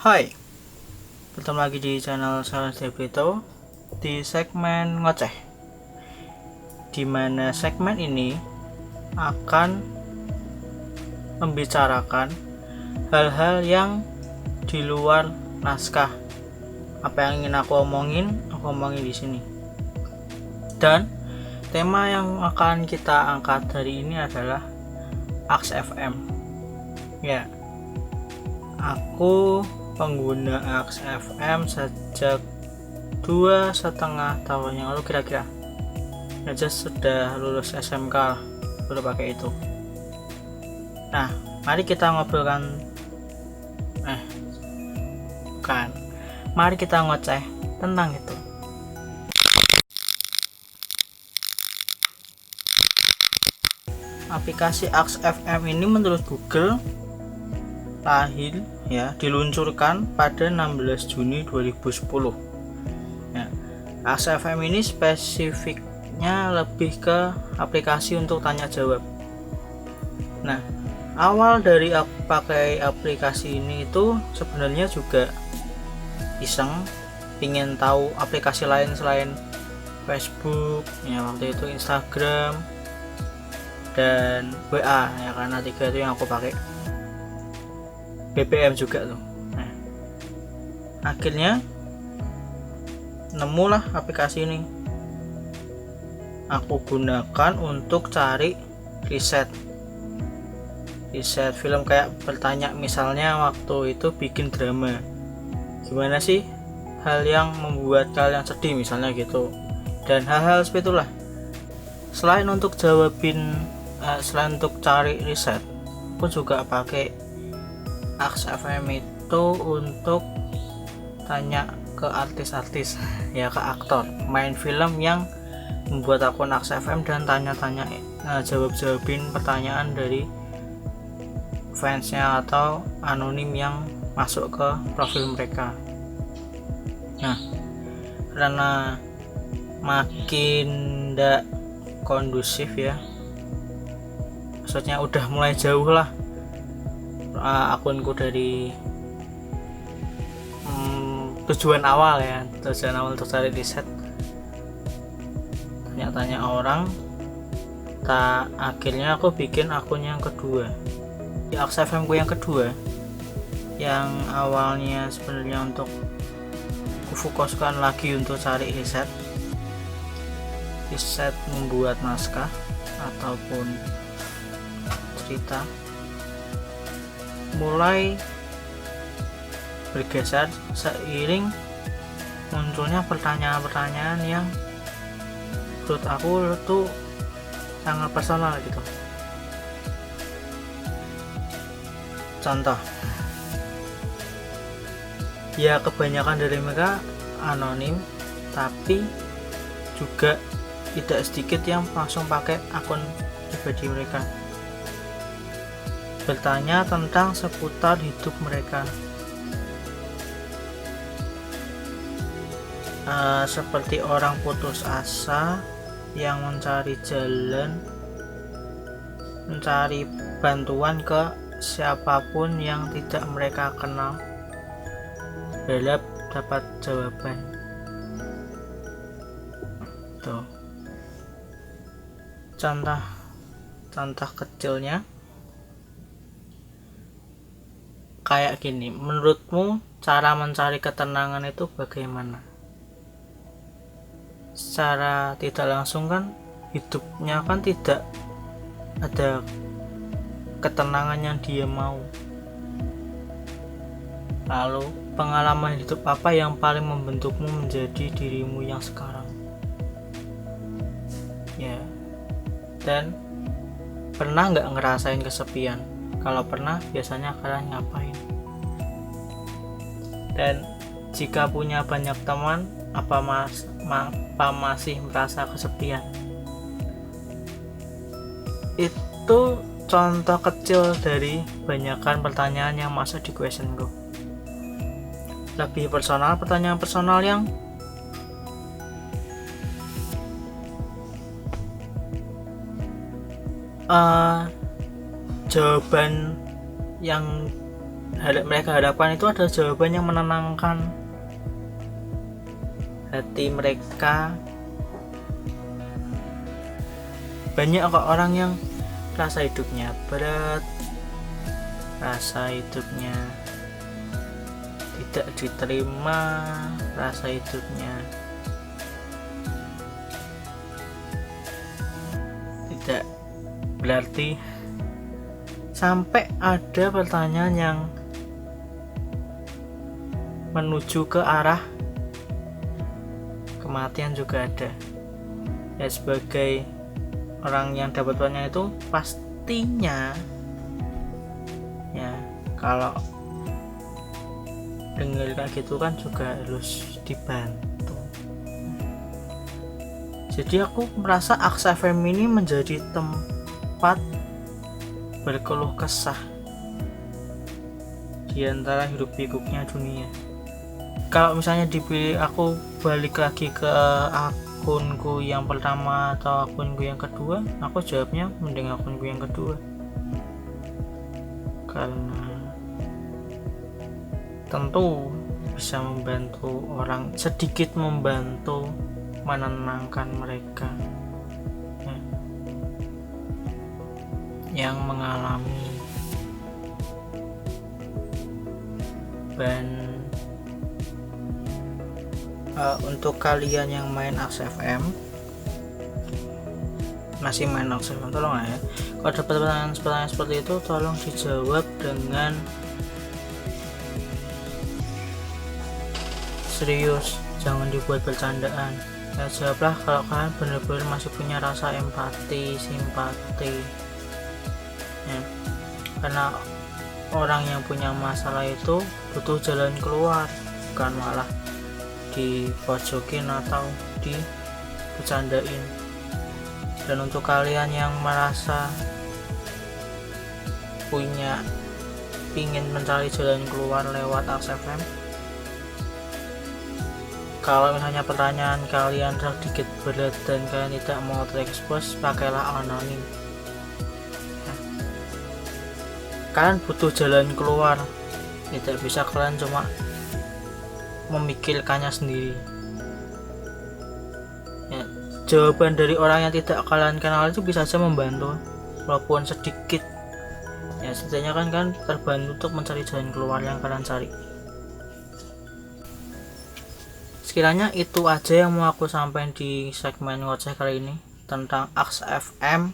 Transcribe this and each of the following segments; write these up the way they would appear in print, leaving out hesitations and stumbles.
Hai, bertemu lagi di channel Salas Debrito di segmen ngoceh, dimana segmen ini akan membicarakan hal-hal yang di luar naskah. Apa yang ingin aku omongin di sini. Dan tema yang akan kita angkat hari ini adalah Aks FM. Ya, aku pengguna Aks FM sejak 2,5 tahun yang lalu kira-kira. Aja sudah lulus SMK baru pakai itu. Nah, mari kita ngobrolkan mari kita ngoceh tentang itu. Aplikasi Aks FM ini menurut Google diluncurkan pada 16 Juni 2010. Ya, Aks FM ini spesifiknya lebih ke aplikasi untuk tanya jawab. Nah, awal dari aku pakai aplikasi ini itu sebenarnya juga iseng, ingin tahu aplikasi lain selain Facebook, ya waktu itu Instagram dan WA, ya karena 3 itu yang aku pakai. BBM juga tuh. Nah, akhirnya nemulah aplikasi ini. Aku gunakan untuk cari riset film, kayak bertanya, misalnya waktu itu bikin drama, gimana sih hal yang membuat kalian sedih misalnya gitu, dan hal-hal seperti itulah. Selain untuk cari riset, aku juga pakai Aks FM itu untuk tanya ke artis-artis, ya ke aktor main film yang membuat akun Aks FM, dan tanya-tanya jawab-jawabin pertanyaan dari fansnya atau anonim yang masuk ke profil mereka. Nah, karena makin tidak kondusif ya, maksudnya udah mulai jauh lah akunku dari tujuan awal untuk cari riset, tanya-tanya orang. Akhirnya aku bikin akun yang kedua di Aks FM ku yang kedua, yang awalnya sebenarnya untuk kufokuskan lagi untuk cari riset membuat naskah ataupun cerita, mulai bergeser seiring munculnya pertanyaan-pertanyaan yang menurut aku tuh sangat personal gitu. Contoh, ya kebanyakan dari mereka anonim, tapi juga tidak sedikit yang langsung pakai akun pribadi mereka, bertanya tentang seputar hidup mereka, seperti orang putus asa yang mencari jalan, mencari bantuan ke siapapun yang tidak mereka kenal, berharap dapat jawaban. Tuh, contoh kecilnya kayak gini. Menurutmu cara mencari ketenangan itu bagaimana? Secara tidak langsung kan hidupnya kan tidak ada ketenangan yang dia mau. Lalu pengalaman hidup apa yang paling membentukmu menjadi dirimu yang sekarang? Ya, dan pernah nggak ngerasain kesepian? Kalau pernah, biasanya kalian ngapain? Dan jika punya banyak teman, apa masih merasa kesepian? Itu contoh kecil dari banyakkan pertanyaan yang masuk di question go. Lebih personal, pertanyaan personal yang jawaban yang mereka harapkan itu adalah jawaban yang menenangkan hati mereka. Banyak kok orang yang rasa hidupnya berat, rasa hidupnya tidak diterima, rasa hidupnya tidak berarti, sampai ada pertanyaan yang menuju ke arah kematian juga ada. Ya, sebagai orang yang dapat pertanyaan itu pastinya ya kalau dengar kayak gitu kan juga harus dibantu. Jadi aku merasa Aks FM ini menjadi tempat berkeluh kesah di antara hiruk pikuknya dunia. Kalau misalnya dipilih aku balik lagi ke akunku yang pertama atau akunku yang kedua, aku jawabnya mending akunku yang kedua, karena tentu bisa membantu orang, sedikit membantu menenangkan mereka ya, yang mengalami untuk kalian yang main Aks FM, masih main Aks FM, tolong ya kalau dapat pertanyaan seperti itu tolong dijawab dengan serius, jangan dibuat bercandaan ya. Jawablah kalau kalian benar-benar masih punya rasa empati, simpati ya, karena orang yang punya masalah itu butuh jalan keluar, bukan malah dipojokin atau dibercandain. Dan untuk kalian yang merasa ingin mencari jalan keluar lewat Aks FM, kalau misalnya pertanyaan kalian sedikit berat dan kalian tidak mau terekspos, pakailah anonim ya. Kalian butuh jalan keluar, tidak bisa kalian cuma memikirkannya sendiri ya. Jawaban dari orang yang tidak kalian kenal itu bisa saja membantu walaupun sedikit ya, setidaknya kan terbantu untuk mencari jalan keluar yang kalian cari. Sekiranya itu aja yang mau aku sampaikan di segmen ngoceh kali ini tentang Aks FM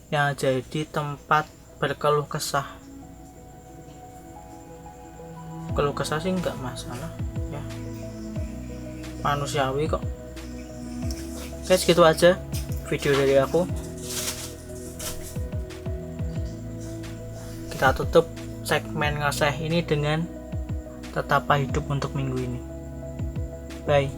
yang jadi tempat berkeluh kesah. Keluh kesah sih nggak masalah ya, manusiawi kok. Oke, segitu aja video dari aku. Kita tutup segmen ngoceh ini dengan tetap hidup untuk minggu ini. Bye.